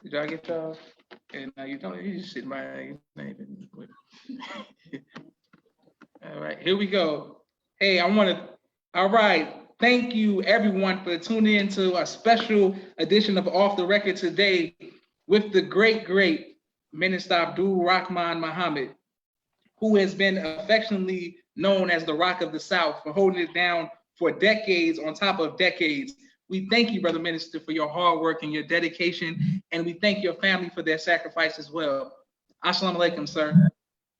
Did y'all get y'all? And you don't. You just sitting by. You ain't even with it. All right, here we go. Hey, I want to. All right, thank you everyone for tuning in to a special edition of Off the Record today with the great Minister Abdul Rahman Muhammad, who has been affectionately known as the Rock of the South for holding it down for decades on top of decades. We thank you, Brother Minister, for your hard work and your dedication, and we thank your family for their sacrifice as well. Assalamu alaikum, sir.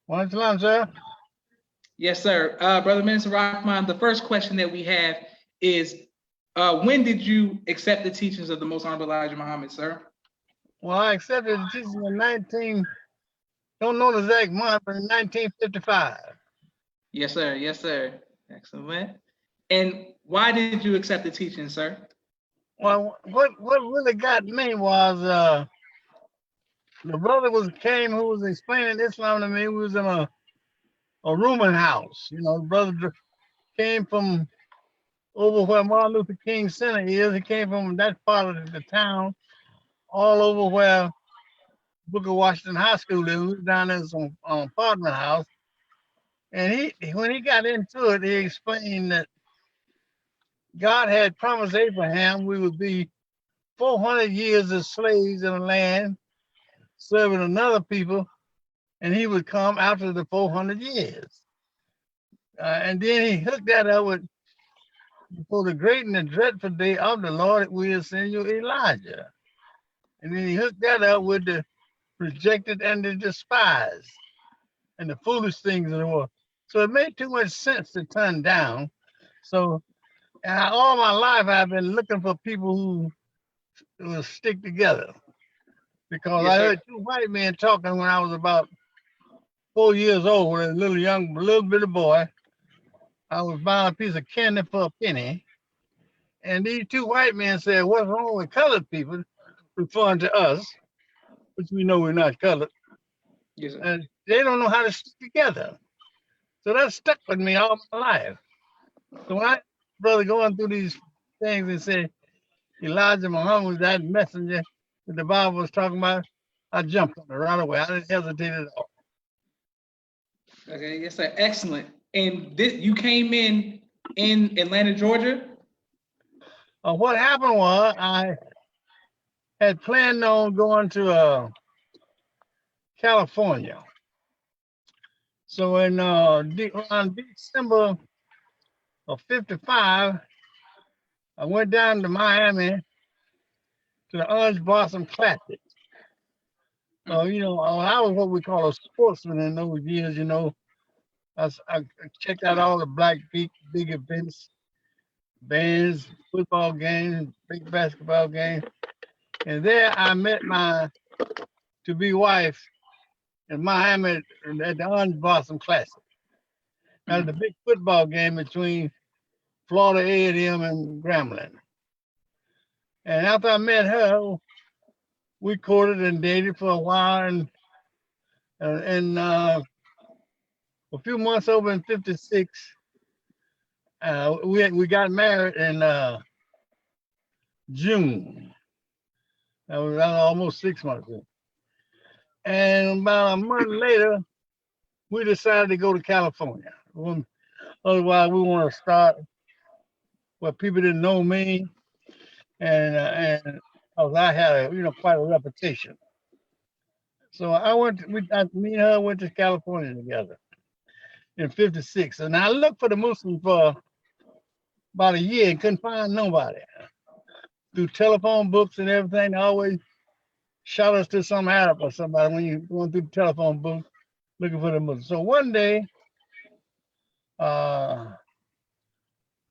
Wa alaikum salam, sir. Yes, sir. Brother Minister Rahman, the first question that we have is, when did you accept the teachings of the Most Honorable Elijah Muhammad, sir? Well, I accepted the teaching in don't know the exact month, but in 1955. Yes, sir. Yes, sir. Excellent. And why did you accept the teaching, sir? Well, what really got me was the brother came who was explaining Islam to me. We was in a rooming house. You know, the brother came from over where Martin Luther King Center is. He came from that part of the town, all over where Booker Washington High School is. We was down there in some apartment house. And when he got into it, he explained that God had promised Abraham we would be 400 years as slaves in a land, serving another people, and he would come after the 400 years. And then he hooked that up with, for the great and the dreadful day of the Lord, we'll send you Elijah. And then he hooked that up with the rejected and the despised and the foolish things in the world. So it made too much sense to turn down. So all my life, I've been looking for people who will stick together. Because yes, I heard two white men talking when I was about 4 years old, with a little bitty boy. I was buying a piece of candy for a penny. And these two white men said, "What's wrong with colored people?" Referring to us, which we know we're not colored. Yes, sir. And they don't know how to stick together. So that stuck with me all my life. So when I brother going through these things and said Elijah Muhammad was that messenger that the Bible was talking about, I jumped on it right away. I didn't hesitate at all. Okay, yes, sir. Excellent. And you came in Atlanta, Georgia? What happened was I had planned on going to California. So around December of 55, I went down to Miami to the Orange Blossom Classic. You know, I was what we call a sportsman in those years, you know. I checked out all the black big events, bands, football games, big basketball games. And there I met my to-be wife in Miami at the Orange Blossom Classic. That was the big football game between Florida A&M and Grambling. And after I met her, we courted and dated for a while. And a few months over in 56, we got married in June. That was almost 6 months ago. And about a month later, we decided to go to California. Otherwise, we want to start where people didn't know me, and because I had quite a reputation. So me and her went to California together in 56. And I looked for the Muslims for about a year and couldn't find nobody. Through telephone books and everything, they always shot us to some Arab or somebody when you're going through the telephone book looking for the Muslims. So one day,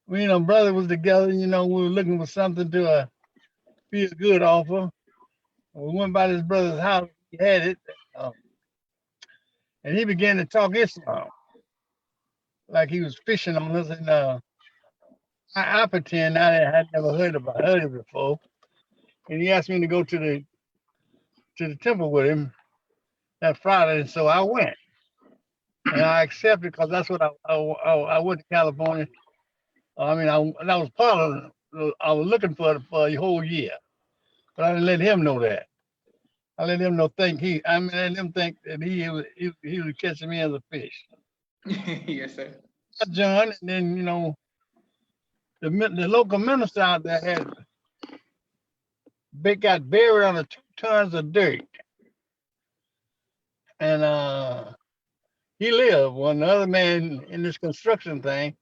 me and my brother was together, we were looking for something to feel good off of. We went by this brother's house, he had it, and he began to talk Islam, like he was fishing on us, and I pretend I had never heard it before, and he asked me to go to the temple with him that Friday, and so I went, and I accepted because that's what I went to California. That was part of I was looking for a whole year, but I didn't let him know that. I let them know think he. I mean, let them think that he was catching me as a fish. Yes, sir. I joined, and then the local minister out there had got buried under 2 tons of dirt, and he lived. One other man in this construction thing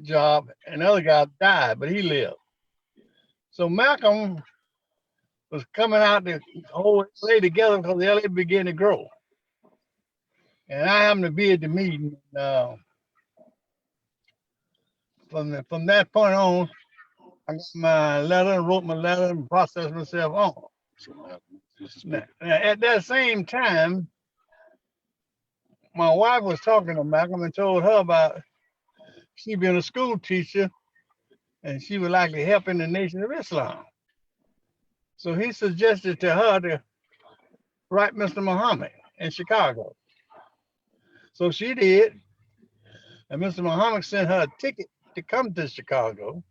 job, another guy died, but he lived. So Malcolm was coming out to hold LA together because the LA began to grow. And I happened to be at the meeting. From that point on, I got my letter and wrote my letter and processed myself on. Now, at that same time, my wife was talking to Malcolm and told her about she being a school teacher and she would like to help in the Nation of Islam. So he suggested to her to write Mr. Muhammad in Chicago. So she did, and Mr. Muhammad sent her a ticket to come to Chicago,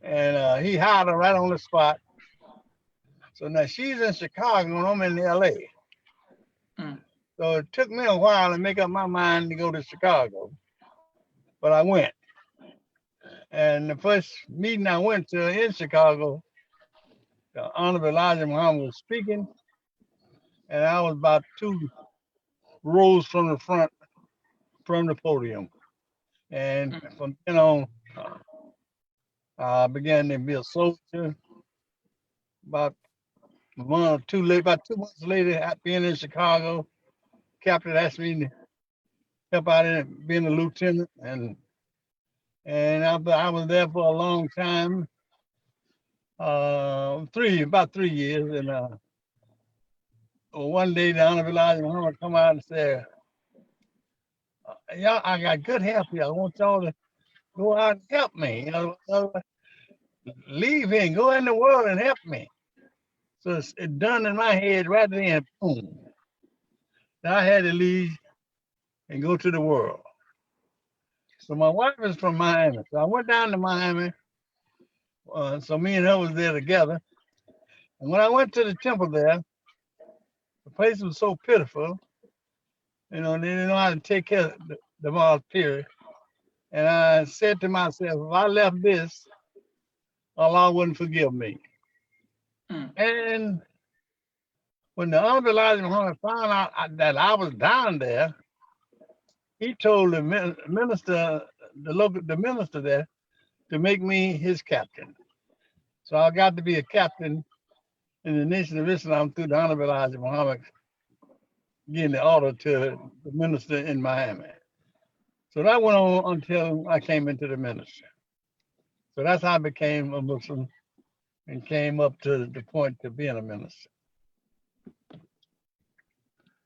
and he hired her right on the spot. So now she's in Chicago and I'm in LA. Mm. So it took me a while to make up my mind to go to Chicago, but I went. And the first meeting I went to in Chicago, the Honorable Elijah Muhammad was speaking, and I was about 2 rows from the front, from the podium. And from then on, I began to be a soldier. About a month or two later, about 2 months later, after being in Chicago, captain asked me to help out in being a lieutenant, and after I was there for a long time, about 3 years, and one day the Honorable Elijah Muhammad come out and said, "Y'all, I got good help here. I want y'all to go out and help me. Leave here and go in the world and help me." So it's done in my head right then, boom. I had to leave and go to the world. So my wife is from Miami. So I went down to Miami. So me and her was there together. And when I went to the temple there, the place was so pitiful. They didn't know how to take care of the moths, period. And I said to myself, if I left this, Allah wouldn't forgive me. Mm. And when the Honorable Elijah Muhammad found out that I was down there, he told the minister, the minister there, to make me his captain. So I got to be a captain in the Nation of Islam through the Honorable Elijah Muhammad getting the order to the minister in Miami. So that went on until I came into the ministry. So that's how I became a Muslim and came up to the point to being a minister.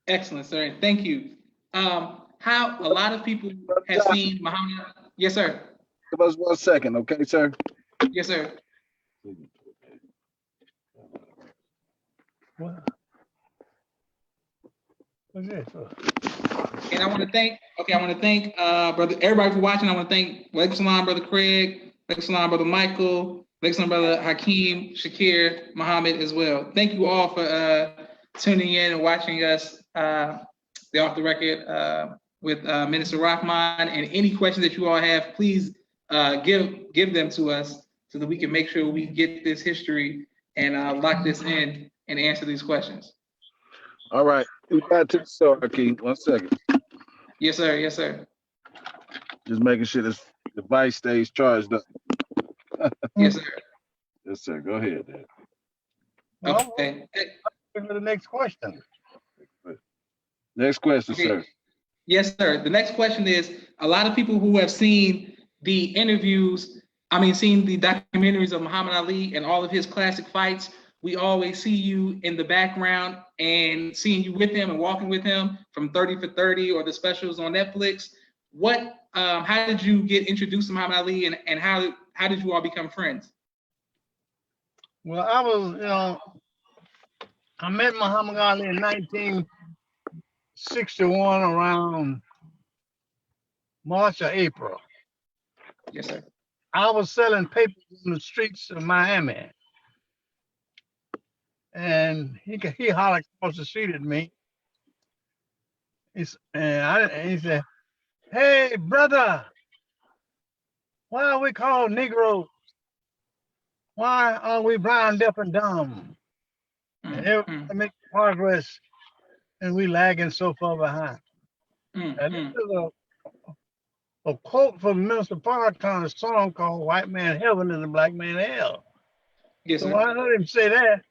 Excellent, sir. Thank you. How a lot of people have seen Muhammad. Yes, sir. Give us 1 second, okay, sir? Yes, sir. What? What's this? And I want to thank brother everybody for watching. I want to thank Walaikum Salam, brother Craig, Walaikum Salam, brother Michael, Walaikum Salam, brother Hakeem, Shakir, Muhammad as well. Thank you all for tuning in and watching us, the Off the Record with Minister Rahman. And any questions that you all have, please give them to us so that we can make sure we get this history and lock this in and answer these questions. All right. We got to the start, Hakeem. 1 second. Yes, sir. Yes, sir. Just making sure this device stays charged up. Yes, sir. Yes, sir. Go ahead, Dad. Okay. For the next question. Next question, Okay. sir. Yes, sir. The next question is, a lot of people who have seen the interviews, seen the documentaries of Muhammad Ali and all of his classic fights, we always see you in the background and seeing you with him and walking with him from 30 for 30 or the specials on Netflix. How did you get introduced to Muhammad Ali and how did you all become friends? Well, I met Muhammad Ali in 1961 around March or April. Yes, sir. I was selling papers in the streets of Miami. and he hollered across the street at me. And he said, "Hey, brother, why are we called Negroes? Why are we blind, deaf, and dumb? And everybody make progress, and we lagging so far behind." And this is a quote from Minister Farrakhan, a song called "White Man Heaven and the Black Man Hell." Yes, So sir. when I heard him say that,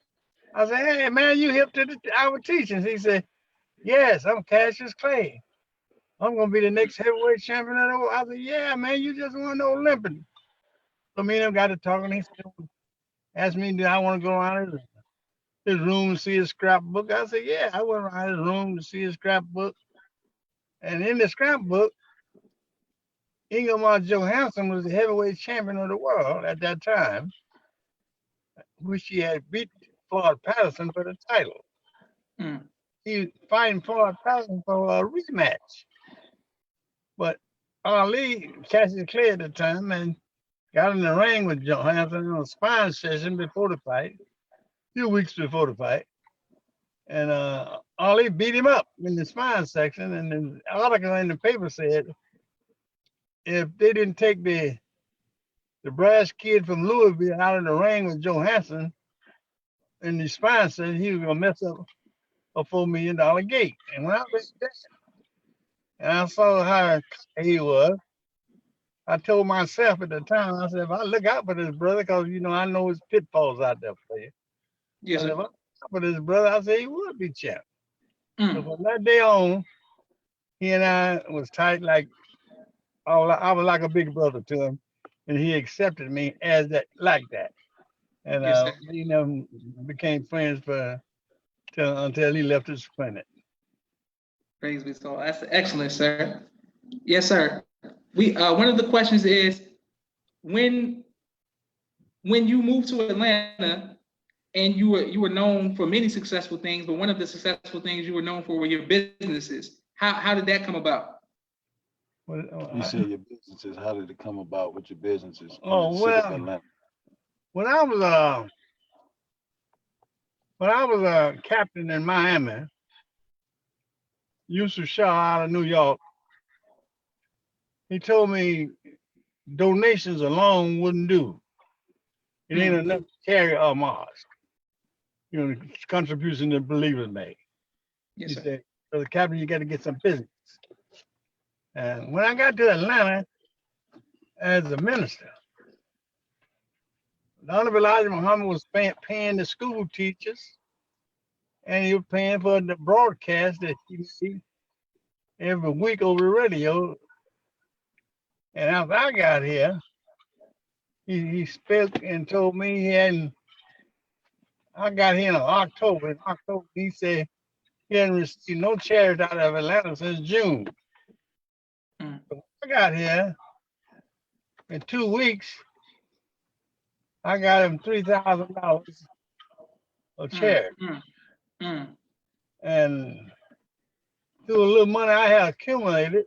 I said, "Hey, man, you hip to our teachings?" He said, "Yes, I'm Cassius Clay. I'm gonna be the next heavyweight champion of the world." I said, "Yeah, man, you just want no limping." So me and him got to talking. He said, asked me, "Do I want to go around his room and see his scrapbook?" I said, "Yeah." I went around his room to see his scrapbook. And in the scrapbook, Ingemar Johansson was the heavyweight champion of the world at that time, which he had beat Floyd Patterson for the title. He was fighting Floyd Patterson for a rematch. But Ali, Cassius Clay at the time, and got in the ring with Johansson on a sparring session before the fight, a few weeks before the fight. And Ali beat him up in the sparring section. And the article in the paper said if they didn't take the brass kid from Louisville out of the ring with Johansson in the sparring session, he was going to mess up a $4 million gate. And when I read that, and I saw how he was, I told myself at the time, I said, if I look out for this brother, because, I know his pitfalls out there for you. Yes, If I sir. look out for this brother, I said he would be champ. So from that day on, he and I was tight like, I was like a big brother to him, and he accepted me as that, like that. And Yes, sir. we became friends until he left this planet. Praise be so. That's excellent, sir. Yes, sir. We one of the questions is when you moved to Atlanta and you were known for many successful things, but one of the successful things you were known for were your businesses. How did that come about? You said your businesses. How did it come about with your businesses? Oh, well, when I was a captain in Miami, Yusuf Shah out of New York, he told me donations alone wouldn't do. It ain't enough to carry our mosque. The contribution that believers make. Yes, He sir. said, "So the captain, you got to get some business." And when I got to Atlanta as a minister, Hon Elijah Muhammad was paying the school teachers, and he was paying for the broadcast that you see every week over the radio. And after I got here, he spoke and told me I got here in October. In October, he said he hadn't received no charity out of Atlanta since June. So I got here in 2 weeks. I got him $3,000 of charity. And through a little money I had accumulated,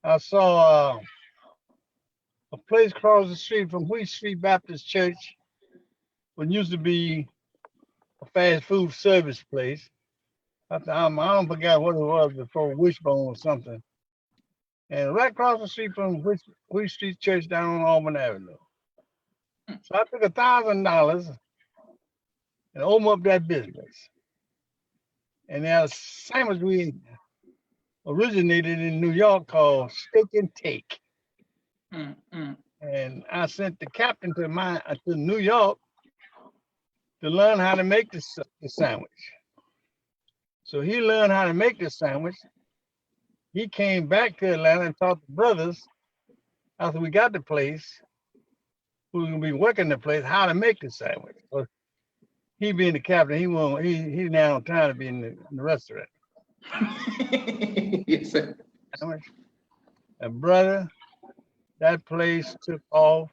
I saw a place across the street from Wheat Street Baptist Church, what used to be a fast food service place. I don't forget what it was before, Wishbone or something. And right across the street from Wheat Street Church down on Auburn Avenue. So I took $1,000 and opened up that business. And there's a sandwich we originated in New York called Steak and Take. And I sent the captain to New York to learn how to make the sandwich. So he learned how to make the sandwich. He came back to Atlanta and taught the brothers after we got the place, who was gonna be working the place, how to make the sandwich. So he being the captain, he's now on time to be in the restaurant. Yes, sir. And brother, that place took off.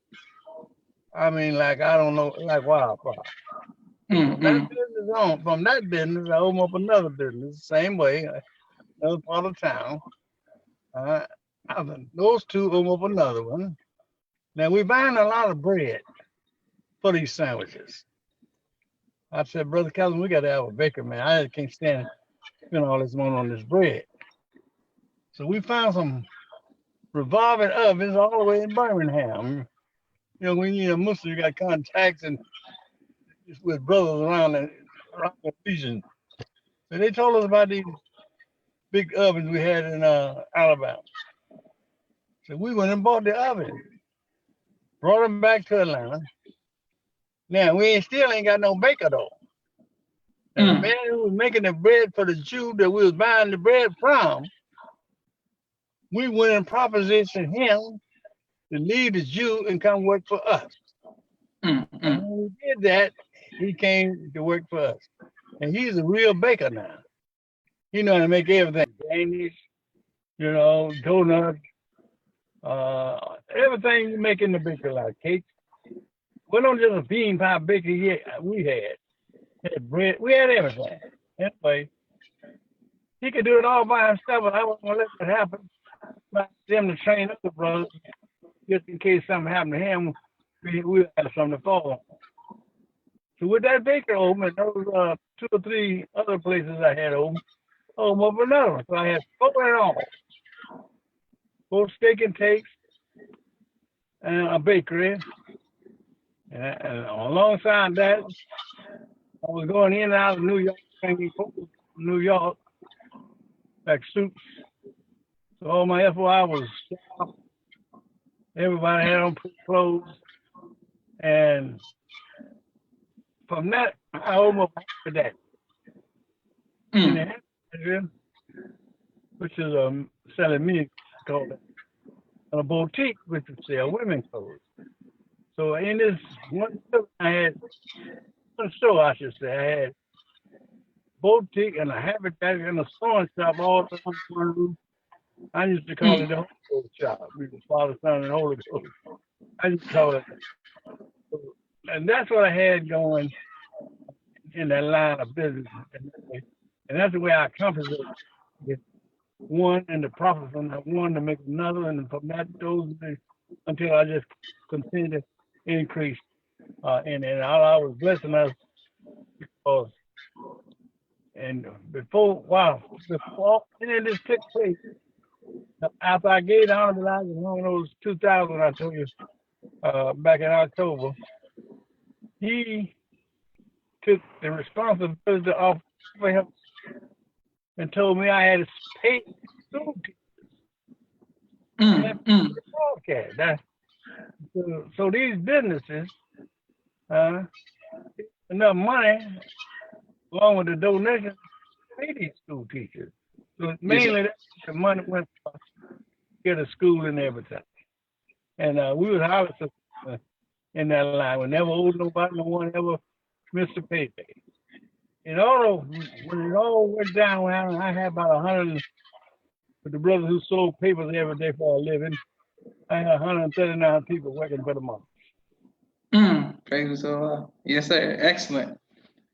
I mean, like, I don't know, like wildfire. From that business, I opened up another business, same way, another part of town. Those two opened up another one. Now we're buying a lot of bread for these sandwiches. I said, Brother Calvin, we got to have a baker, man. I just can't stand spending all this money on this bread. So we found some revolving ovens all the way in Birmingham. You know, when you're a Muslim, you got contacts and with brothers around the region. So they told us about these big ovens we had in Alabama. So we went and bought the oven, brought them back to Atlanta. Now we still ain't got no baker though. And the man who was making the bread for the Jew that we was buying the bread from, we went and propositioned him to leave the Jew and come work for us. And when we did that, he came to work for us. And he's a real baker now. He know how to make everything. Danish, you know, donuts, everything you make in the bakery, like cakes. We don't just a bean pie bakery we had bread, we had everything. Anyway, he could do it all by himself, but I wasn't gonna let it happen. I them to train up the brothers, just in case something happened to him, we have something to fall on. So with that baker open, and those 2 or 3 other places I had open up another one. So I had 4 in all. 4 steak and takes, and a bakery. And alongside that, I was going in and out of New York, like suits. So all my FOI was shop. Everybody had on pretty clothes. And from that, I almost had that. In the Hampton, which is selling me, called it, a boutique, which would sell women's clothes. So in this one store, I had boutique and a habitat and a sewing shop all under one roof. I used to call it the Holy Ghost shop. We were Father, Son, and Holy Ghost. I used to call it that. And that's what I had going in that line of business. And that's the way I accomplished it. One and the profit from that one to make another, and from that those until I just continued to increase. And I was blessing us because, and before any of this took place, after I gave the Hon Elijah Muhammad those 2,000 I told you back in October, he took the responsibility off for him and told me I had to pay school teachers. So these businesses, enough money along with the donation to pay these school teachers. So mainly the money went to get a school and everything. And we was highly successful in that line. We never owed nobody, no one ever missed a payday. And although when it all went down, I had about 100 with the brothers who sold papers every day for a living. I had 139 people working for the month. Praise the Lord. Yes, sir. Excellent.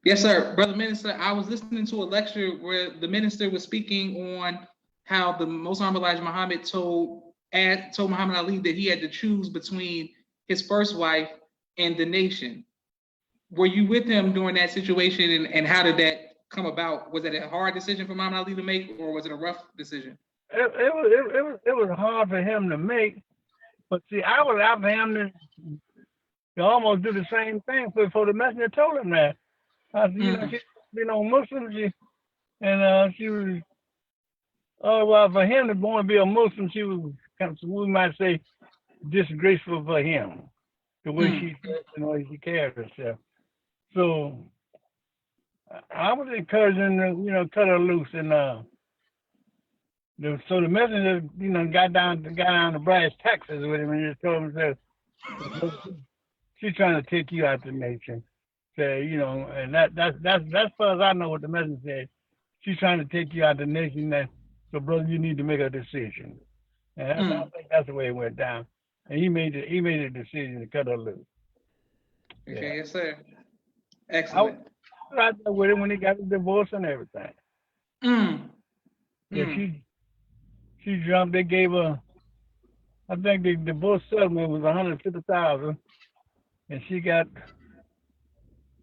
Yes, sir. Brother Minister, I was listening to a lecture where the minister was speaking on how the Most Hon Elijah Muhammad told Muhammad Ali that he had to choose between his first wife and the nation. Were you with him during that situation, and how did that come about? Was it a hard decision for Muhammad Ali to make, or was it a rough decision? It was hard for him to make, but see, I was after him to almost do the same thing before the messenger told him that. I said, you know, she Muslim, she was, well, for him to want to be a Muslim, she was, we might say, disgraceful for him, the way she dressed and the way she carried herself. So I was encouraging her, cut her loose, and so the messenger, got down to brass taxes with him and just told him that she's trying to take you out the nation. Say, and that's far as I know what the messenger said. She's trying to take you out the nation. So brother, you need to make a decision. And I think that's the way it went down. And he made a decision to cut her loose. Okay, yeah. Yes, sir. Excellent. I was right there with him when he got the divorce and everything. Yeah, she jumped. They gave her, I think the divorce settlement was $150,000, and she got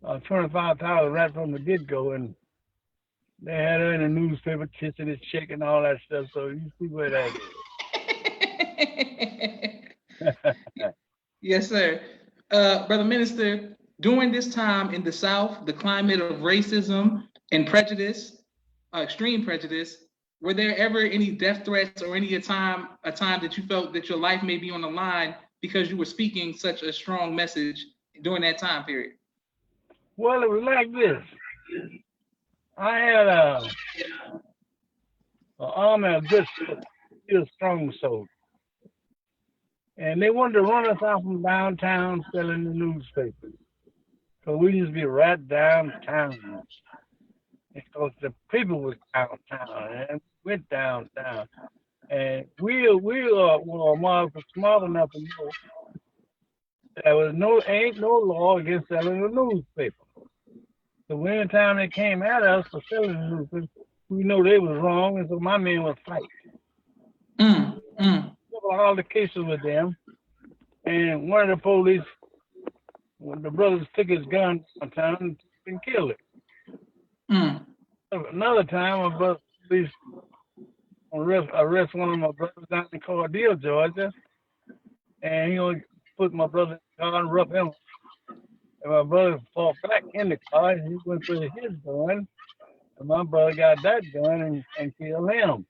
$25,000 right from the get-go, and they had her in the newspaper kissing his chick and all that stuff. So you see where that is. Yes, sir. Brother Minister, during this time in the South, the climate of racism and prejudice, extreme prejudice, were there ever any death threats or any time that you felt that your life may be on the line because you were speaking such a strong message during that time period? Well, it was like this. I had an army of good soldiers, real strong soldiers. And they wanted to run us out from downtown selling the newspapers. So we used to be right downtown. Because the people was downtown and we went downtown. And we were smart enough to know there was ain't no law against selling the newspaper. So anytime they came at us for selling the newspaper, we know they was wrong, and so my men would fight. All the cases with them, and one of the police, when the brothers took his gun downtown and killed him. Another time, a brother police arrest one of my brothers down in Cordele, Georgia, and he put my brother in the car and rough him. And my brother fought back in the car, and he went for his gun, and my brother got that gun and killed him.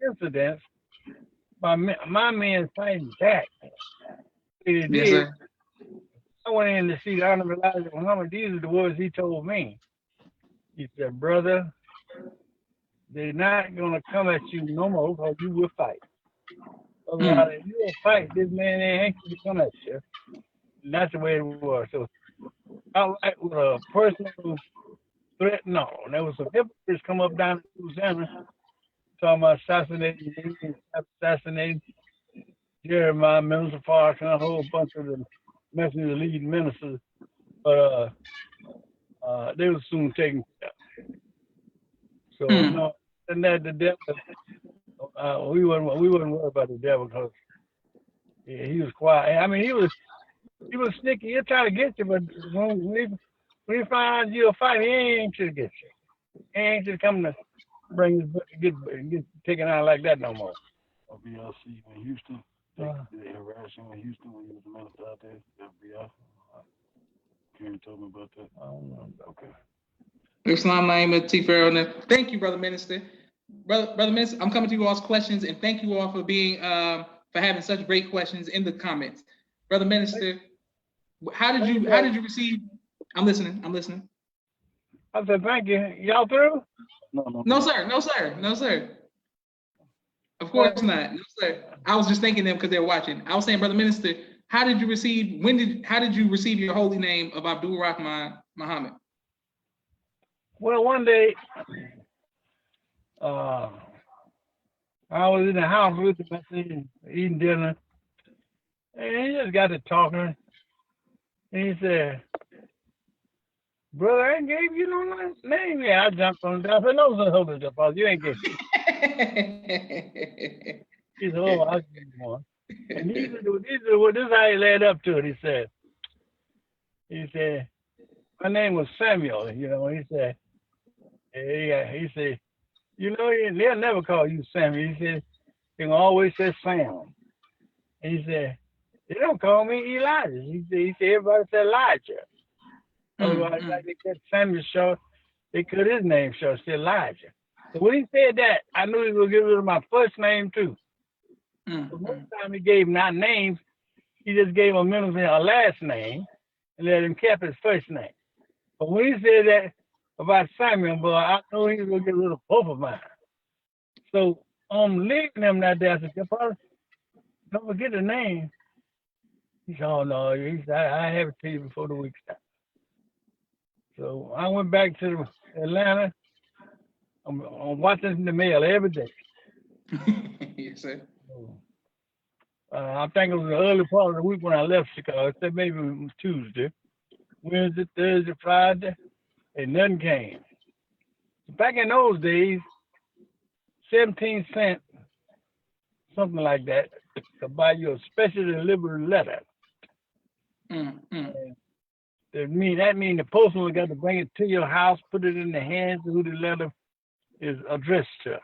Incidents. My men fighting back. They did. Yes, I went in to see Hon Elijah Muhammad. These are the words he told me. He said, brother, they're not going to come at you no more because you will fight. Otherwise, if you will fight, this man ain't going to come at you. And that's the way it was. So, outright with a personal threat, no. There was some hypocrites come up down in Louisiana talking about assassinating Jeremiah, Minister Farrakhan, a whole bunch of the messenger lead ministers, but they were soon taken care of. So no, and that the devil, we wasn't worried about the devil because he was quiet. I mean, he was sneaky. He'll try to get you, but when he find out you'll fight, he ain't to get you. He ain't to come to bring his get taken out like that no more. BLC in Houston. They harassed him in Houston when he was a minister out there. FBI. Karen told me about that. Okay. Islam Naima T. Farrell. Thank you, Brother Minister. Brother Minister, I'm coming to you all's questions, and thank you all for being for having such great questions in the comments. Brother Minister, how did you receive? I'm listening. I said thank you. Y'all through? No, sir. Of course not. No, sir. I was just thanking them because they're watching. I was saying, Brother Minister, how did you receive your holy name of Abdul Rahman Muhammad? Well, one day, I was in the house with him, eating dinner, and he just got to talking, and he said, brother, I ain't gave you no name yet. I jumped on the top. I said, no, hold it up, you ain't giving me. He said, oh, I'll give you one. And this is how he led up to it. He said, my name was Samuel, he said, they'll never call you Samuel. He said, they can always say Sam. And he said, they don't call me Elijah. He said everybody said Elijah. Otherwise, like they cut Samuel short, they cut his name short, said Elijah. So when he said that, I knew he was going to give rid of my first name too. So most time he gave not names, he just gave a middle name, a last name, and let him keep his first name. But when he said that about Samuel, boy, I knew he was going to get rid of both of mine. So I'm leaving him that day. I said, don't forget the name. He said, oh no, I have it to you before the week's out. So I went back to Atlanta. I'm watching the mail every day. Yes, sir. So, I think it was the early part of the week when I left Chicago. I said maybe it was Tuesday, Wednesday, Thursday, Friday, and nothing came. Back in those days, 17 cents, something like that, to buy you a special delivery letter. that mean the postman got to bring it to your house, put it in the hands of who the letter is addressed to.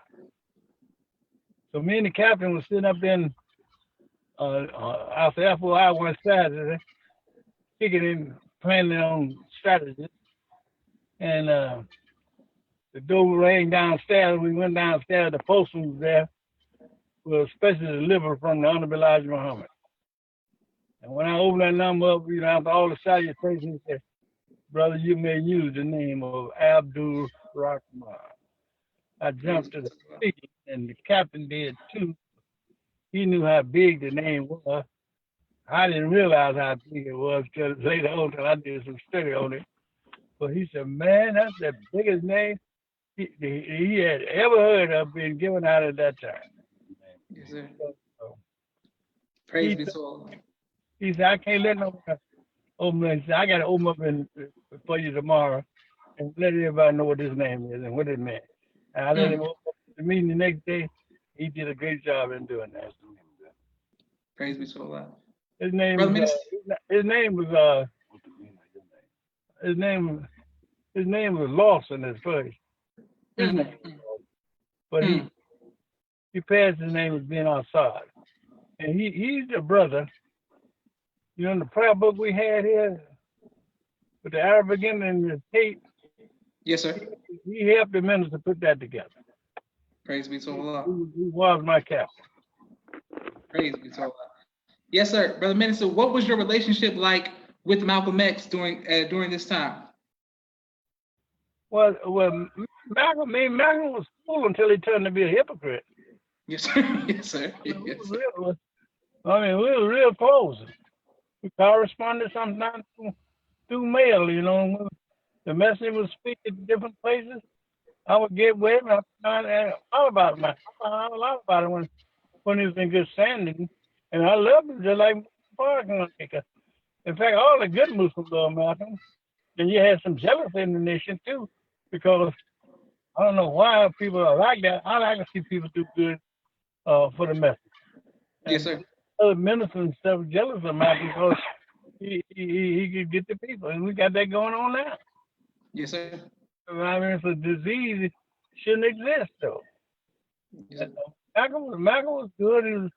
So me and the captain was sitting up in after FOI one Saturday, kicking in, planning on strategies, and the door rang downstairs. We went downstairs. The postman was there, was specially delivered from the Hon Elijah Muhammad. And when I opened that number up, after all the salutations, he said, "Brother, you may use the name of Abdul Rahman." I jumped to the feet, and the captain did too. He knew how big the name was. I didn't realize how big it was till later on, till I did some study on it. But he said, "Man, that's the biggest name he had ever heard of being given out at that time." Yes, sir. So, Praise be to Allah. he said, "I can't let nobody open it. He said, I got to open up for you tomorrow and let everybody know what his name is and what it meant." And I let him open up the meeting the next day. He did a great job in doing that. Praise be to Allah. His name Brother was his name was Lawson at first. His name was Lawson. But he passed his name as being Assad. And he's the brother. In the prayer book we had here with the Arabic and the tape. Yes, sir. He helped the minister put that together. Praise be to Allah. He was my captain. Praise be to Allah. Yes, sir. Brother Minister, what was your relationship like with Malcolm X during this time? Well, Malcolm was cool until he turned to be a hypocrite. Yes, sir. Yes, sir. We were real close. We corresponded sometimes through mail, The messenger would speak at different places. I would get with him. I found out all about him. I found out a lot about him when he was in good standing. And I loved him just like Farrakhan. In fact, all the good Muslims love Malcolm. And you had some jealousy in the nation too, because I don't know why people are like that. I like to see people do good for the message. Yes, sir. Other ministers and stuff jealous of Malcolm because he could get the people, and we got that going on now. Yes, sir. I mean, it's a disease. It shouldn't exist, though. Yes, Malcolm was good. He was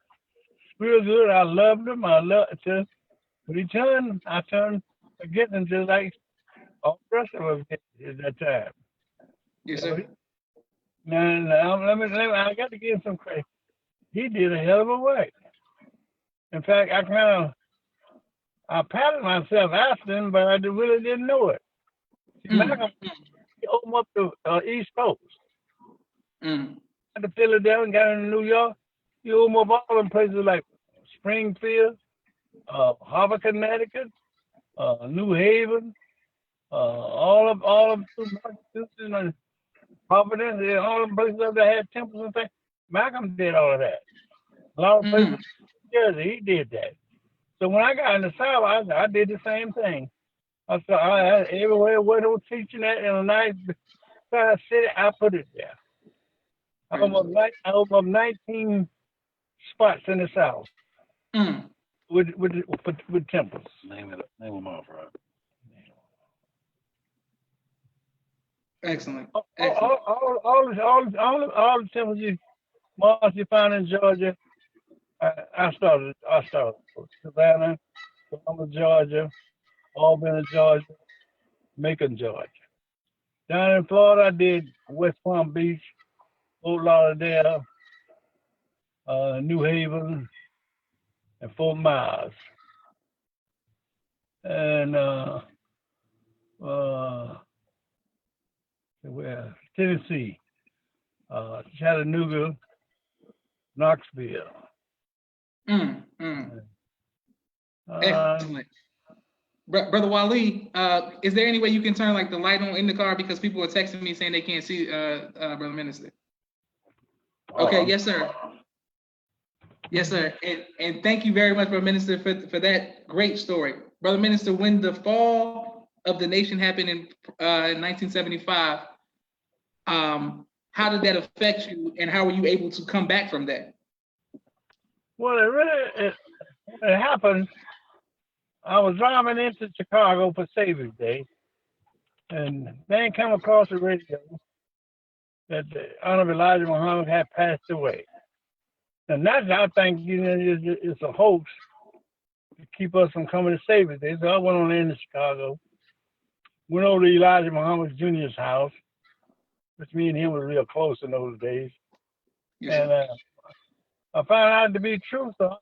real good. I loved him. But I turned against him just like all the rest of us at that time. yes, sir. Now, I got to give him some credit. He did a hell of a work. In fact, I patted myself after him, but I really didn't know it. Malcolm, he opened up the East Coast. Got to Philadelphia and got into New York. He opened up all them places like Springfield, Harvard, Connecticut, New Haven, all of Massachusetts and Providence, all them places up there had temples and things. Malcolm did all of that. A lot of places in Jersey, he did that. So when I got in the South, I did the same thing. I saw everywhere where they were teaching that in a nice size city, I put it there. I opened up 19 spots in the South with temples. Name them off, right? Excellent. All the temples you find in Georgia, I started. Savannah, Columbus, Georgia, Albany, Georgia, Macon, Georgia. Down in Florida, I did West Palm Beach, Fort Lauderdale, New Haven, and Fort Myers. And Tennessee, Chattanooga, Knoxville. Excellent. Brother Wali, is there any way you can turn like the light on in the car, because people are texting me saying they can't see Brother Minister? Okay, yes, sir. Yes, sir. And thank you very much, Brother Minister, for that great story. Brother Minister, when the fall of the nation happened in 1975, how did that affect you, and how were you able to come back from that? Well, it happened. I was driving into Chicago for Savior's Day, and then came across the radio that the Hon Elijah Muhammad had passed away. And that's, I think, it's a hoax to keep us from coming to Savior's Day. So I went on in to Chicago, went over to Elijah Muhammad Jr.'s house, which me and him were real close in those days. Yes, And sir. I found out to be true, so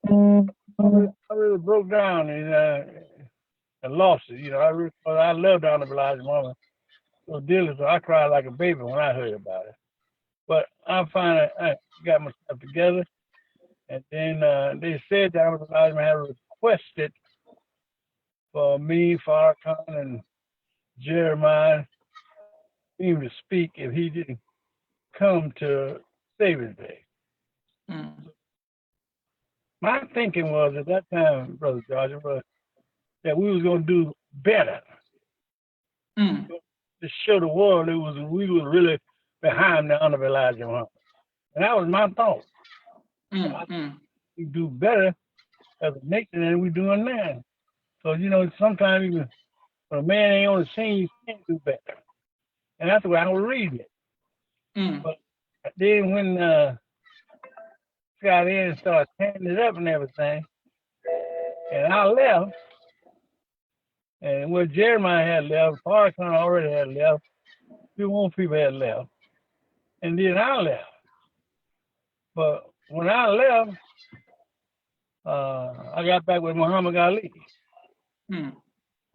I really broke down and lost it. You know, I loved Hon Elijah Muhammad so dearly, so I cried like a baby when I heard about it. But I finally got myself together, and then they said that Hon Elijah had requested for me, Farrakhan, and Jeremiah even to speak if he didn't come to Savior's Day. Mm. My thinking was at that time, Brother George, was that we was going to do better Mm. to show the world we was really behind the Hon Elijah Muhammad. And that was my thought. Mm. We do better as a nation than we doing now. So, you know, sometimes even when a man ain't on the scene, you can't do better. And that's the way I was reading it. Mm. But then when got in and started tearing it up and everything, and I left, and when Jeremiah had left, Farrakhan already had left, two more people had left, and then I left. But when I left, I got back with Muhammad Ali. Mm.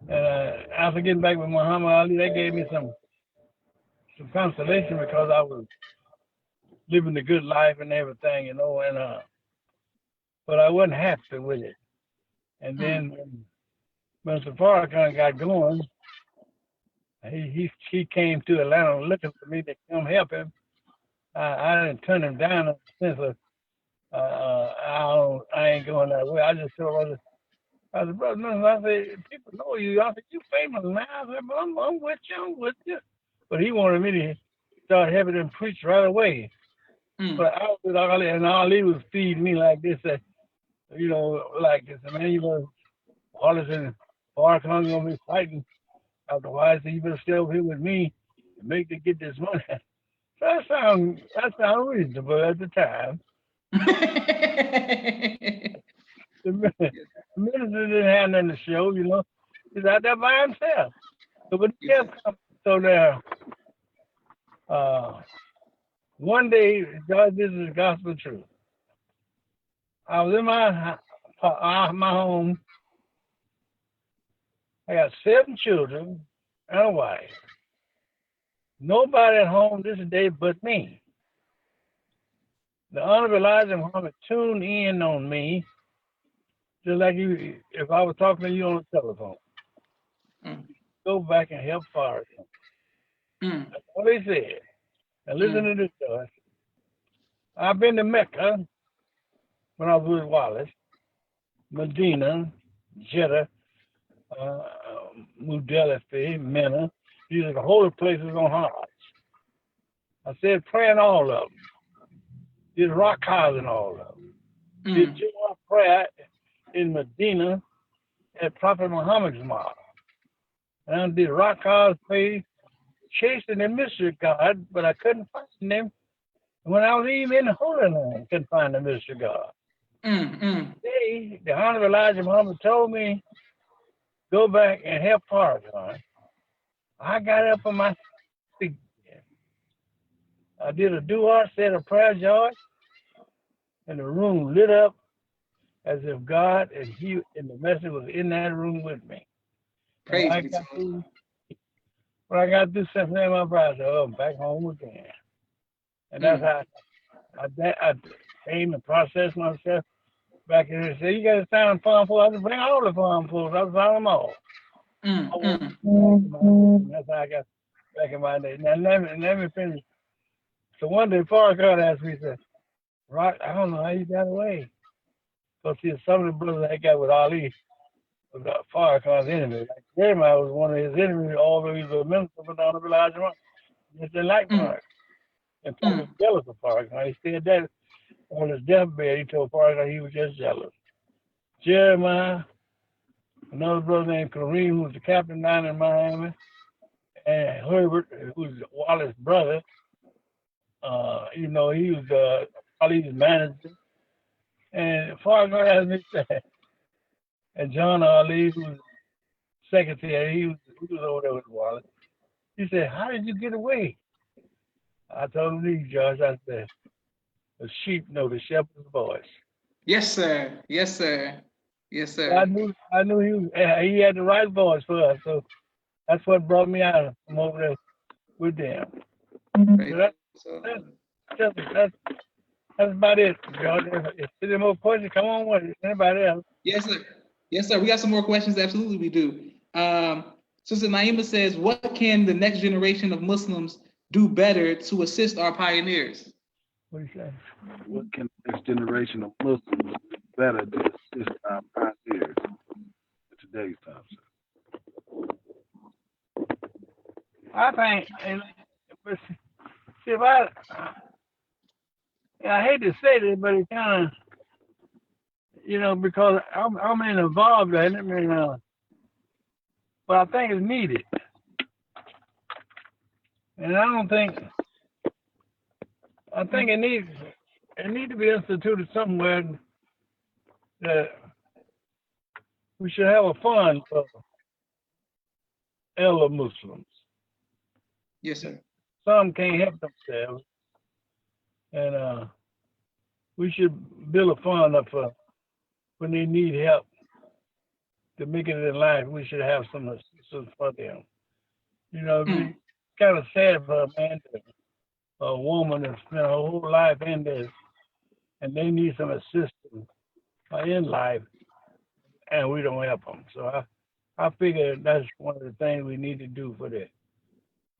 And after getting back with Muhammad Ali, they gave me some consolation because I was living the good life and everything, you know, and but I wasn't happy with it. And then when Mr. Farrakhan got going, he came to Atlanta looking for me to come help him. I didn't turn him down in the sense of I ain't going that way. I just told him, I said, brother, no, I said, people know you. I said, you famous now. I said, but I'm with you. But he wanted me to start helping him preach right away. Mm. But I was with Ali, and Ali was feeding me like this, you know, like this. Man, you know, Wallace and Farrakhan gonna be fighting. Otherwise, you better stay over here with me and get this money. So that sound reasonable at the time. The minister didn't have nothing to show, you know. He's out there by himself. So but he kept coming. So there, one day, God, this is gospel truth. I was in my home. I got 7 children and a wife. Nobody at home this day but me. The Hon Elijah Muhammad tuned in on me, just like you, if I was talking to you on the telephone. Go back and help Farrakhan. That's what he said. Now listen to this, George. I've been to Mecca when I was with Wallace, Medina, Jeddah, Muzdalifah, Mina. These are the holy places on Hajj. I said pray in all of them. Did rak'ahs in all of them. Did Jumu'ah prayer in Medina at Prophet Muhammad's mosque. And I did rak'ahs, prayed, chasing the mystery God, but I couldn't find him. When I was even in the Holy Land, couldn't find the mystery God. Today, the Hon Elijah Muhammad told me, go back and help Farrakhan. I got up on my feet. I did a dua, said a prayer, George, and the room lit up as if God and he and the message was in that room with me. Praise when I got through something in my brother, I'm back home again. And that's how I came and processed myself back in there. Say, you got to sign farm for. I said, bring all the farm fools. I signed them all. That's how I got back in my day. Now, let me finish. So one day, Farrakhan asked me, he said, Rock, I don't know how you got away. Because see, some of the brothers I got with Ali was Farrakhan's enemy. Like Jeremiah was one of his enemies, although he was a minister for Hon Elijah Muhammad. Just didn't like Farrakhan. And Paul was jealous of Farrakhan. He said that on his deathbed, he told Farrakhan he was just jealous. Jeremiah another brother named Kareem, who was the captain down in Miami, and Herbert, who was Wallace's brother. You know, he was Ali's manager. And Farrakhan, as they said, and John Ali, who was secretary, he was over there with Wallace. He said, "How did you get away?" I told him these, Judge. I said, "The sheep know the shepherd's voice." Yes, sir. Yes, sir. Yes, sir. I knew he had the right voice for us, so that's what brought me out from over there with them. So that's about it, Judge. If there's more questions, come on with it. Anybody else? Yes, sir. Yes, sir. We got some more questions. Absolutely, we do. Sister Naima says, what can the next generation of Muslims do better to assist our pioneers? What do you say? What can the next generation of Muslims do better to assist our pioneers in today's time, sir? I think, see, if I hate to say this, but it kind of, you know, because I'm involved in it, but I think it's needed. And I think it needs to be instituted somewhere that we should have a fund for elder Muslims. Yes, sir. Some can't help themselves. And we should build a fund up for when they need help to make it in life. We should have some assistance for them. You know, it's kind of sad for a man, a woman that spent her whole life in this, and they need some assistance in life, and we don't help them. So I figure that's one of the things we need to do for the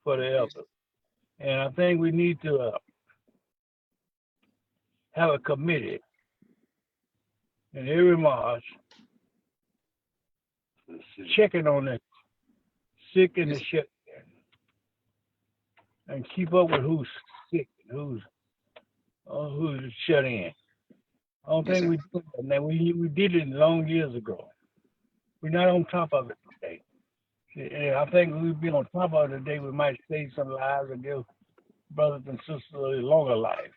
elders. And I think we need to have a committee in every March checking on the sick and the shut and keep up with who's sick and who's shut in. I don't think we do that now. We did it long years ago. We're not on top of it today. And I think if we'd be on top of it today, we might save some lives and give brothers and sisters a longer life.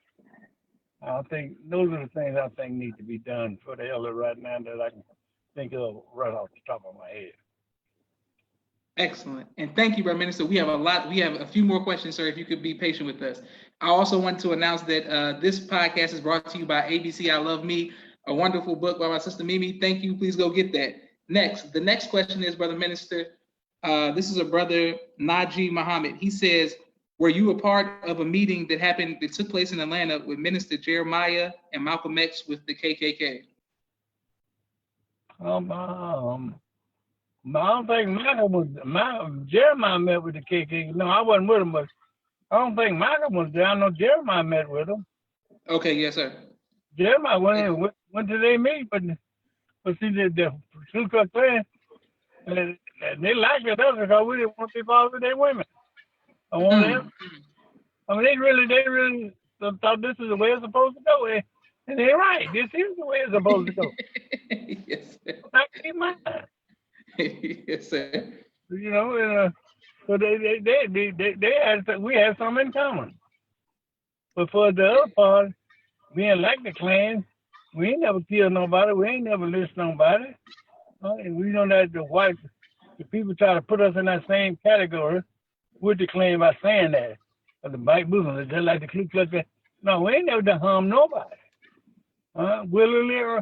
I think those are the things I think need to be done for the elder right now that I can think of right off the top of my head. Excellent. And thank you, Brother Minister. We have a few more questions, sir, if you could be patient with us. I also want to announce that this podcast is brought to you by ABC I Love Me, a wonderful book by my sister Mimi. Thank you. Please go get that. The next question is, Brother Minister, this is a brother, Naji Muhammad. He says, were you a part of a meeting that took place in Atlanta with Minister Jeremiah and Malcolm X with the KKK? I don't think Jeremiah met with the KKK. No, I wasn't with him, but I don't think Malcolm was there. I know Jeremiah met with him. Okay, yes, sir. Jeremiah went to their meeting, but see, the Ku Klux Klan, they liked us because we didn't want to be involved with their women. I mean, they really thought this is the way it's supposed to go. And they're right. This is the way it's supposed to go. Yes, sir. I keep mine. Yes, sir. You know, so we had something in common. But for the other part, being like the Klan, we ain't never killed nobody. We ain't never listened to nobody. And we know that the people try to put us in that same category with the Klan by saying that. But the white Muslims are just like the Ku Klux Klan. No, we ain't never done harm nobody. Willingly or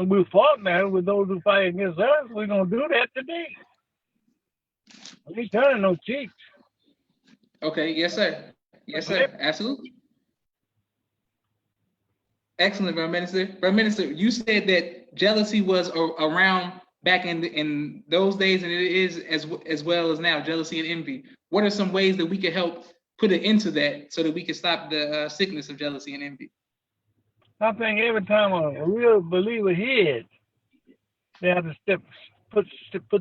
we fought now with those who fight against us. We're going to do that today. We ain't turning no cheeks. Okay, yes, sir. Yes, sir. Absolutely. Excellent, Brother Minister. Brother Minister, you said that jealousy was around back in those days, and it is as well as now, jealousy and envy. What are some ways that we can help put it into that so that we can stop the sickness of jealousy and envy? I think every time a real believer hears, they have to put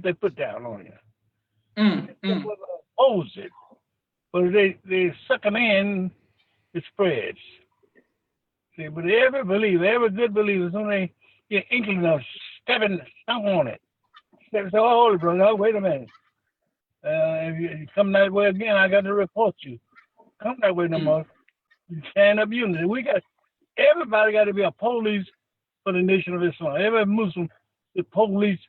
their foot down on you. Oppose it. But if they suck it in, it spreads. See, but every good believer, as soon as they get inkling of stomp on it, said, "Oh, hold it, brother. Oh, wait a minute. If you come that way again, I got to report you. Come that way no more. You stand up unity. Everybody got to be a police for the Nation of Islam. Every Muslim is police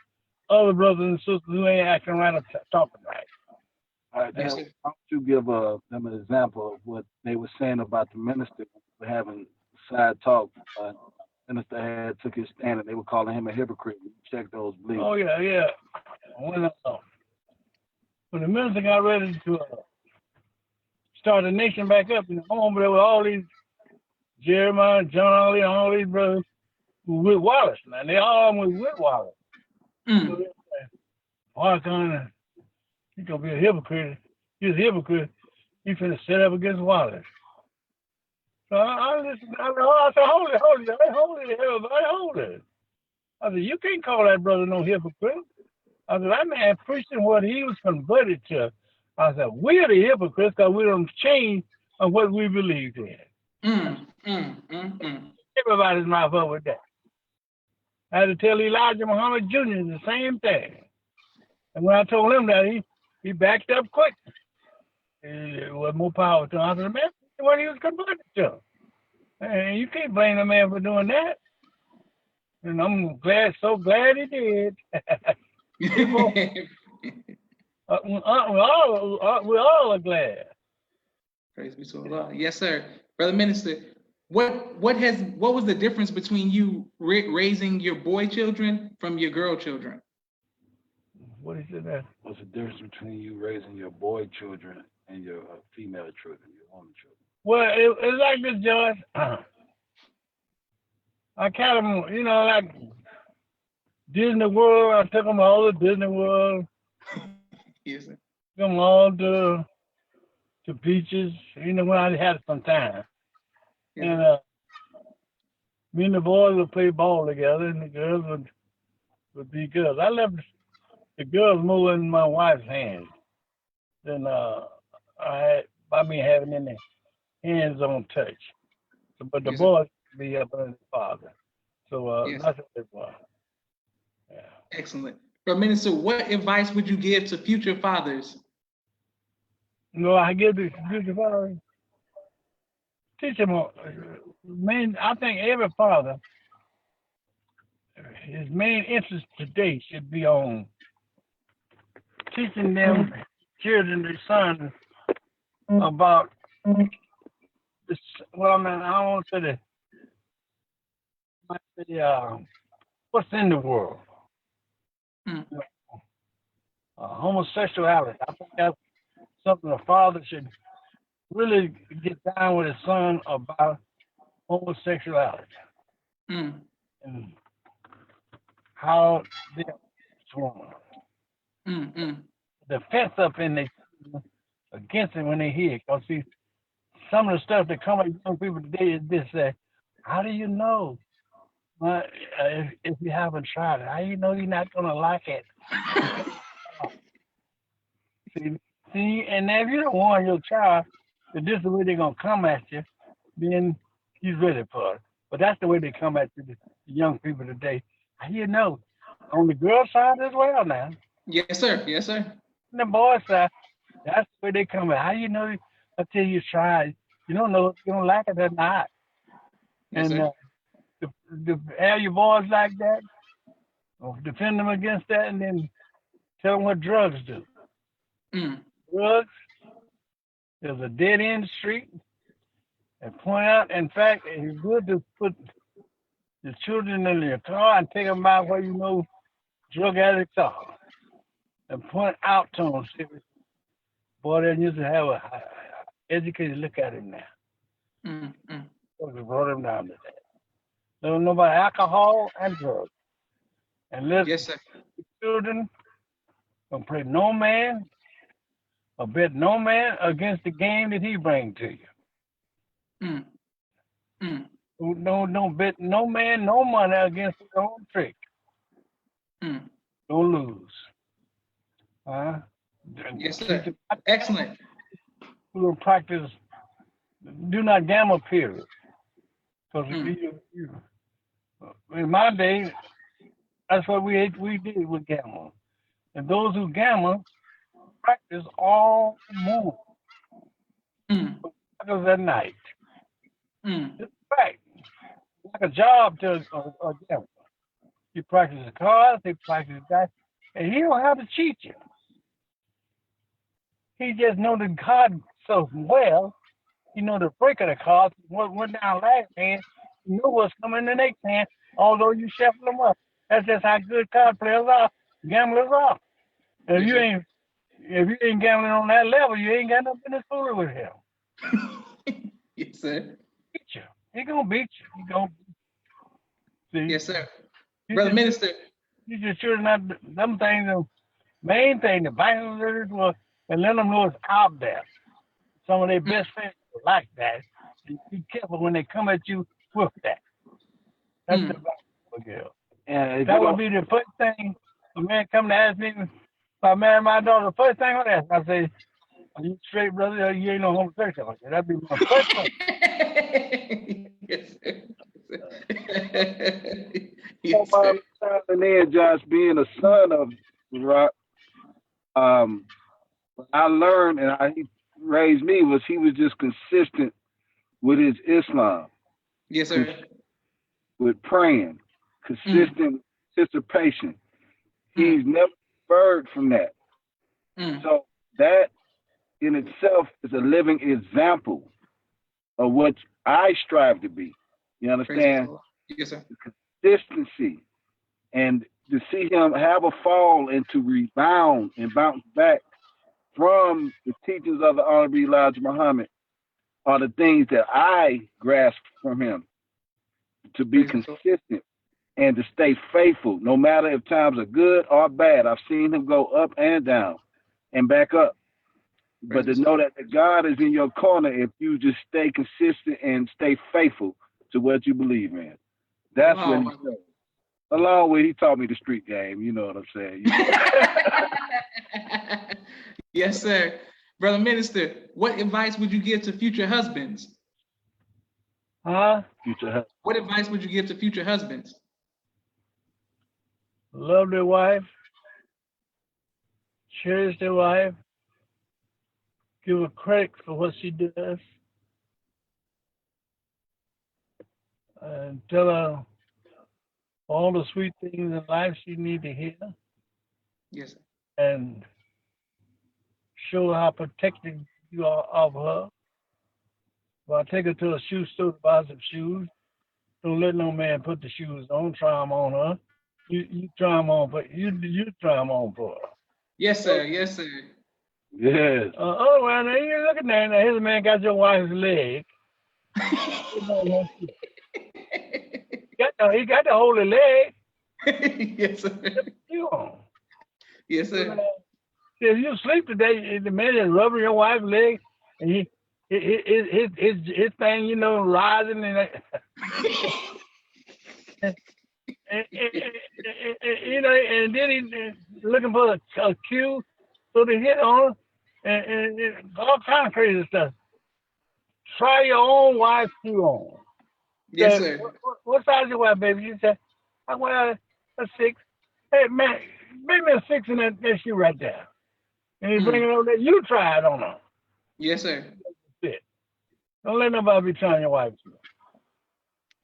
other brothers and sisters who ain't acting right or talking right." All right, Yes, now, sir. why don't you give them an example of what they were saying about the minister having side talk? Minister had took his stand and they were calling him a hypocrite. Check those bleeds. Oh yeah. When the minister got ready to start the nation back up in the home, there were all these Jeremiah, John, all these brothers who were with Wallace. Now they all was with Wallace. So they say, Farrakhan, he gonna be a hypocrite. He's a hypocrite. He finna set up against Wallace. So I listened. I said, hold it, everybody, hold it. I said, you can't call that brother no hypocrite. I said, that man preaching what he was converted to. I said, we're the hypocrites because we don't change on what we believed in. Everybody's mouth up with that. I had to tell Elijah Muhammad Jr. the same thing. And when I told him that, he backed up quick. It was more power to him. I said, man, what he was converted to. And you can't blame the man for doing that. And I'm so glad he did. We all are glad. Praise be to Allah. Yes, sir. Brother Minister, what was the difference between you raising your boy children from your girl children? What is it there? What's the difference between you raising your boy children and your female children, your woman children? Well, it's like this, George. I kind of, like Disney World. I took them all to Disney World. Yes, sir. Took them all to beaches, when I had some time. Yes. And me and the boys would play ball together, and the girls would be girls. I left the girls more in my wife's hands than by me having any hands-on touch. But the Yes, sir. boys be up under the father. So Yes. that's what it was. Yeah. Excellent. Brother Minister, what advice would you give to future fathers? I give the future father, teach them. I think every father, his main interest today should be on teaching them children, their sons, about this. Well, I don't want to say what's in the world. Homosexuality. I think that's something a father should really get down with his son about homosexuality and how they're sworn. The fence up in there against it when they hear it. Because see, some of the stuff that come at young people today is this: how do you know if you haven't tried it? How do you know you're not gonna like it? See, and if you don't warn your child that this is the way they're gonna come at you, then he's ready for it. But that's the way they come at you, the young people today. How do you know? On the girl side as well now. Yes, sir. Yes, sir. On the boy side, that's the way they come at. How do you know until you try it? You don't know if you don't like it or not. Yes, And sir. have your boys like that, or defend them against that, and then tell them what drugs do. Drugs, there's a dead end street, and point out, in fact, it's good to put the children in your car and take them out where you know drug addicts are, and point out to them. Boy, they used to have a educated look at him now. So we brought him down to that. They don't know about alcohol and drugs. And let Yes, sir. the children don't play no man or bet no man against the game that he brings to you. Don't bet no man no money against his own trick. Don't lose. Yes, sir. Excellent. We will practice. Do not gamble, period. Because in my day, that's what we did with gambling. And those who gamble practice all morning, Mm. because at night. Mm. It's a fact. Like a job to a gambler. He practices cards, he practices that, and he don't have to cheat you. He just know the card so well. He know the break of the cards. What went down last hand, you know what's coming the next hand. Although you shuffle them up, that's just how good card players are, gamblers are. If Yes, you sir. ain't if you ain't gambling on that level, you ain't got no business fooling with him. Yes, sir. Beat you. He gonna beat you. He gonna see. Yes, sir. You Brother just Minister. you just sure not them things. The main thing the Bible was and let them know it's out there. Some of their best friends are like that. And be careful when they come at you with that. That's the Bible girl. And if That you would don't, be the first thing a man come to ask me if I marry my daughter. The first thing I ask, I say, "Are you straight, brother? Or you ain't no homosexual?" That'd be my first question. Yes, sir. talk Yes, about sir. and then Josh being a son of Rock, what I learned and how he raised me was he was just consistent with his Islam, Yes, cons- sir. with praying, consistent participation. Mm. He's never spurred from that. Mm. So that in itself is a living example of what I strive to be. You Praise the understand? Lord. Yes, sir. Consistency. And to see him have a fall and to rebound and bounce back from the teachings of the Honorable Elijah Muhammad are the things that I grasp from him, to be Praise the Lord. consistent and to stay faithful, no matter if times are good or bad. I've seen him go up and down and back up. But Praise to the know Lord. that the God is in your corner if you just stay consistent and stay faithful to what you believe in. That's what he Wow. said. Along with he taught me the street game, you know what I'm saying? Yes, sir. Brother Minister, what advice would you give to future husbands? Huh? Future husband. What advice would you give to future husbands? Love their wife, cherish their wife, give her credit for what she does, and tell her all the sweet things in life she need to hear, Yes, sir. and show her how protected you are of her. If I take her to a shoe store to buy some shoes, don't let no man put the shoes on, try them on her. You try them on, but you try them on for her. Yes, sir. Yes, sir. Yes. Otherwise, now you look at that. Now, here's a man got your wife's leg. He got to hold the leg. Yes, sir. You on. Yes, sir. If you sleep today, the man is rubbing your wife's leg, and his thing, you know, rising and you know, and then he's looking for a cue so to hit on, and all kind of crazy stuff. Try your own wife shoe on. Yes, Say, sir. what size your wife, baby? You say, I wear a 6. Hey, man, bring me a 6 in that shoe right there. And you bring it over there. You try it on her. Yes, sir. Fit. Don't let nobody be trying your wife.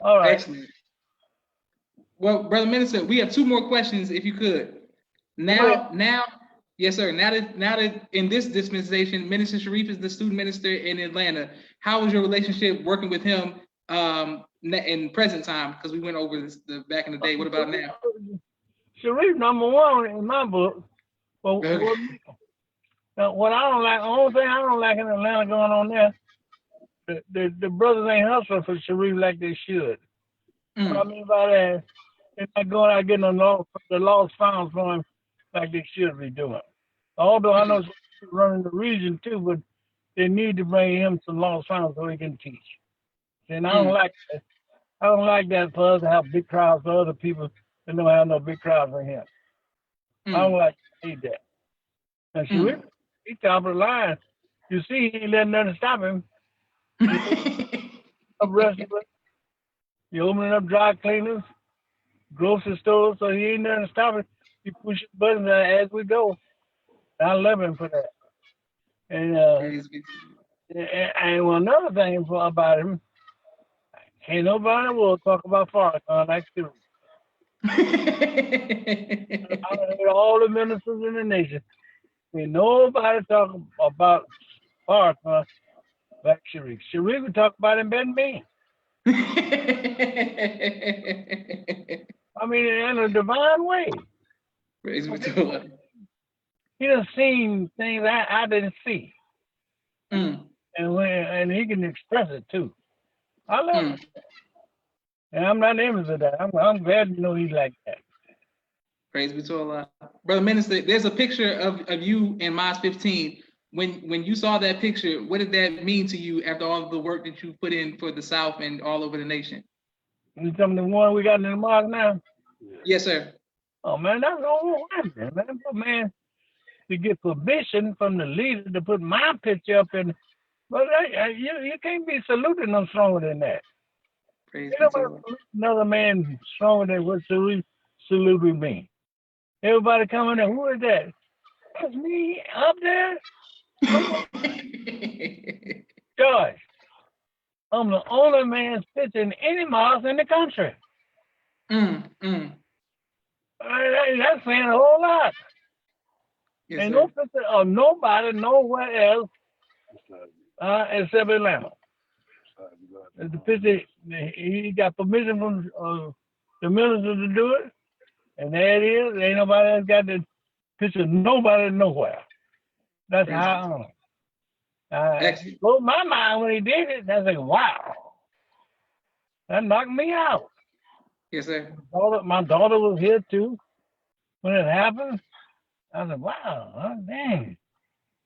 All right. Excellent. Well, Brother Minister, we have 2 more questions, if you could. Now, yes, sir. Now that in this dispensation, Minister Sharif is the student minister in Atlanta. How was your relationship working with him in present time? Because we went over this back in the day. What about now? Sharif #1 in my book. But what I don't like, the only thing I don't like in Atlanta going on there, the brothers ain't hustling for Sharif like they should. What I mean by that, they're not going out getting the lost found for him like they should be doing. Although I know running the region too, but they need to bring him some lost found so he can teach. And I don't like that. I don't like that for us to have big crowds for other people that don't have no big crowds for him. I don't like to see that. And Sharif, he top of the line. You see, he ain't letting nothing stop him. You opening up dry cleaners, grocery stores, so he ain't nothing stopping. He pushes buttons as we go. I love him for that. And Praise be and another thing about him, ain't nobody will talk about Farrakhan like you. I heard all the ministers in the nation. Ain't nobody talk about Farrakhan like Sharif. Sharif would talk about him better than me. I mean, in a divine way. Praise be to God. He done seen things I didn't see. Mm. And he can express it too. I love him. And I'm not envious of that. I'm glad to know he's like that. Praise be to Allah. Brother Minister, there's a picture of you in Mosque 15. When you saw that picture, what did that mean to you after all of the work that you put in for the South and all over the nation? You talking the one we got in the mosque now? Yes, sir. Oh man, that's overwhelming, man. But man, to get permission from the leader to put my picture up in, but you can't be saluting them stronger than that. Praise You know be to what? Allah. Another man stronger than what saluted me. Everybody coming in, who is that? That's me up there. George, I'm the only man picture in any mosque in the country. That's saying a whole lot. Yes, Ain't sir. no picture of nobody nowhere else except Atlanta. The picture, he got permission from the minister to do it, and there it is. Ain't nobody else got the picture. Nobody nowhere. That's Praise how Excellent. it blew my mind when he did it. I was like, wow, that knocked me out. Yes, sir. My daughter was here too when it happened. I was like, wow, dang.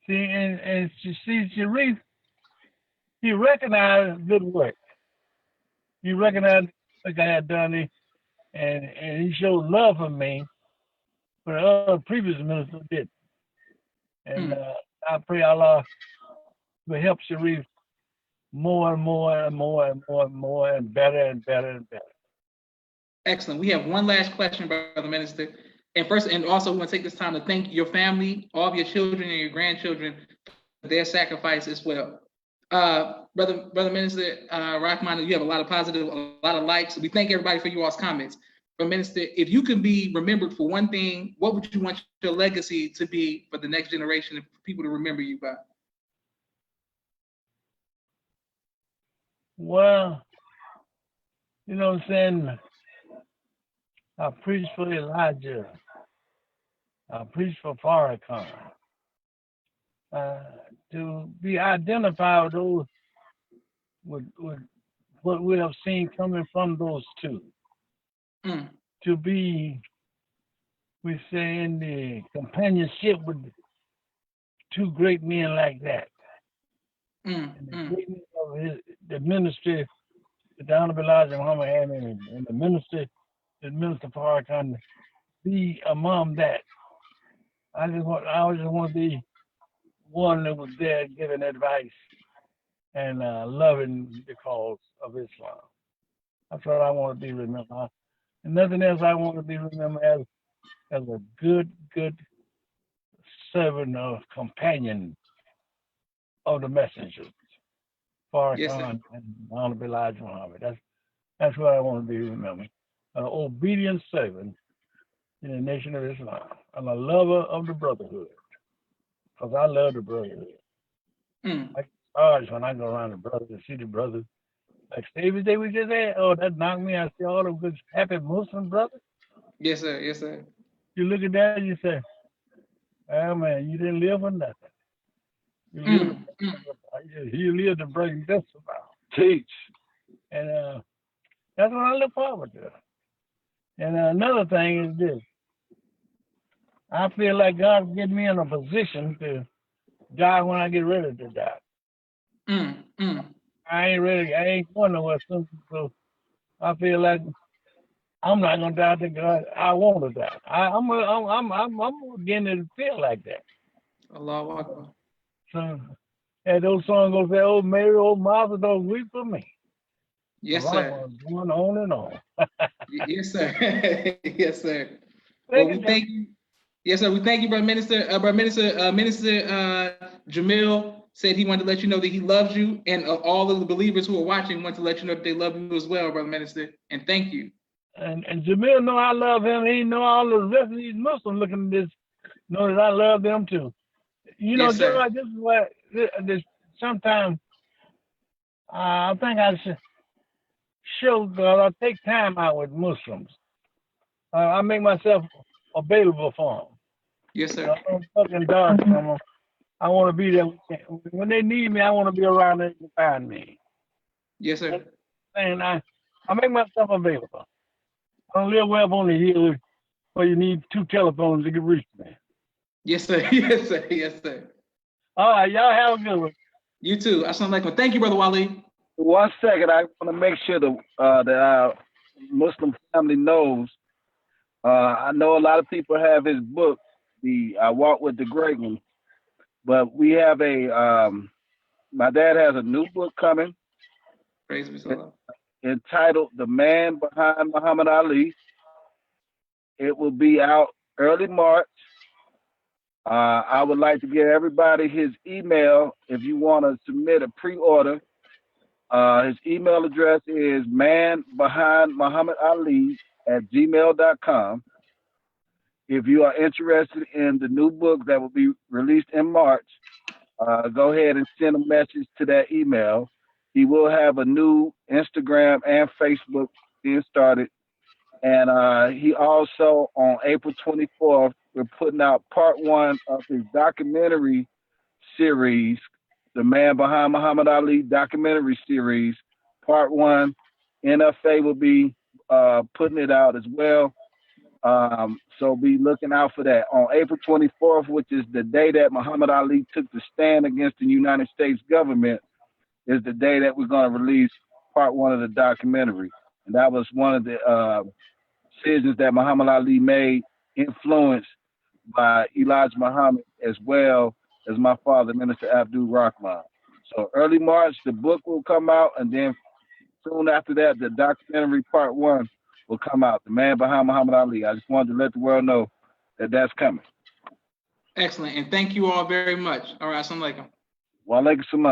See, and she Sharif, he recognized good work. He recognized what I had done it, and he showed love for me, but the other previous ministers did. And I pray Allah will help Sharif more and more and more and more and more and better and better and better. Excellent. We have one last question, Brother Minister. And first, and also we want to take this time to thank your family, all of your children and your grandchildren for their sacrifice as well. Brother Minister Rahman, you have a lot of positive, a lot of likes. We thank everybody for you all's comments. But Minister, if you could be remembered for one thing, what would you want your legacy to be for the next generation and for people to remember you by? Well, you know what I'm saying? I preach for Elijah. I preach for Farrakhan. To be identified with those with what we have seen coming from those two. To be, we say, in the companionship with two great men like that. And the greatness of the ministry that the Honorable Elijah Muhammad had and the minister Farrakhan, be among that. I just want to be one that was there giving advice and loving the cause of Islam. That's what I want to be remembered. And nothing else I want to be remembered as a good servant or companion of the messengers, Farrakhan and Honorable Elijah Muhammad. That's what I want to be remembered. An obedient servant in the nation of Islam and a lover of the brotherhood. Because I love the brotherhood. I charge when I go around the brothers and see the brothers. Like David Day we just had, that knocked me. I see all the good, happy Muslim brothers. Yes, sir. Yes, sir. You look at that and you say, oh man, you didn't live for nothing. You lived to bring this about. Teach. And that's what I look forward to. And another thing is this. I feel like God get me in a position to die when I get ready to die. I ain't ready. I ain't going nowhere soon. So I feel like I'm not gonna die to God. I want to die. I'm beginning to feel like that. Allahu Akbar. So, and those songs gonna say, "Oh Mary, oh Martha, don't weep for me." Yes, so sir. I'm going on and on. Yes, sir. Yes, sir. Well, we thank you. Yes, sir. We thank you, Brother Minister. Minister Jamil said he wanted to let you know that he loves you, and all of the believers who are watching want to let you know that they love you as well, Brother Minister. And thank you. And Jamil know I love him. He know all the rest of these Muslims looking at this know that I love them too. You know, Yes, sir. George, this is what this sometimes I think I should I take time out with Muslims. I make myself available for them. Yes, sir. I don't fucking dodge from them. I want to be there when they need me. I want to be around there to find me. Yes, sir. And I make myself available. I don't live way up on the hill where you need 2 telephones to get reach me. Yes, sir. Yes, sir. Yes, sir. All right, y'all have a good one. You too. Assalamu alaikum. Thank you, Brother Wali. 1 second, I want to make sure that our Muslim family knows. I know a lot of people have his book, I Walk with the Great One, but we have my dad has a new book coming. Praise be to Allah. Entitled The Man Behind Muhammad Ali. It will be out early March. I would like to give everybody his email if you want to submit a pre-order. His email address is manbehindmuhammadali@gmail.com. If you are interested in the new book that will be released in March, go ahead and send a message to that email. He will have a new Instagram and Facebook being started. And he also, on April 24th, we're putting out part 1 of his documentary series, The Man Behind Muhammad Ali documentary series, part 1. NFA will be putting it out as well. So be looking out for that. On April 24th, which is the day that Muhammad Ali took the stand against the United States government, is the day that we're going to release part 1 of the documentary. And that was one of the decisions that Muhammad Ali made, influenced by Elijah Muhammad as well as my father, Minister Abdul Rahman. So early March, the book will come out, and then soon after that, the documentary part 1 will come out, The Man Behind Muhammad Ali. I just wanted to let the world know that that's coming. Excellent. And thank you all very much. All right. Assalamu alaikum. Wa alaikum salam.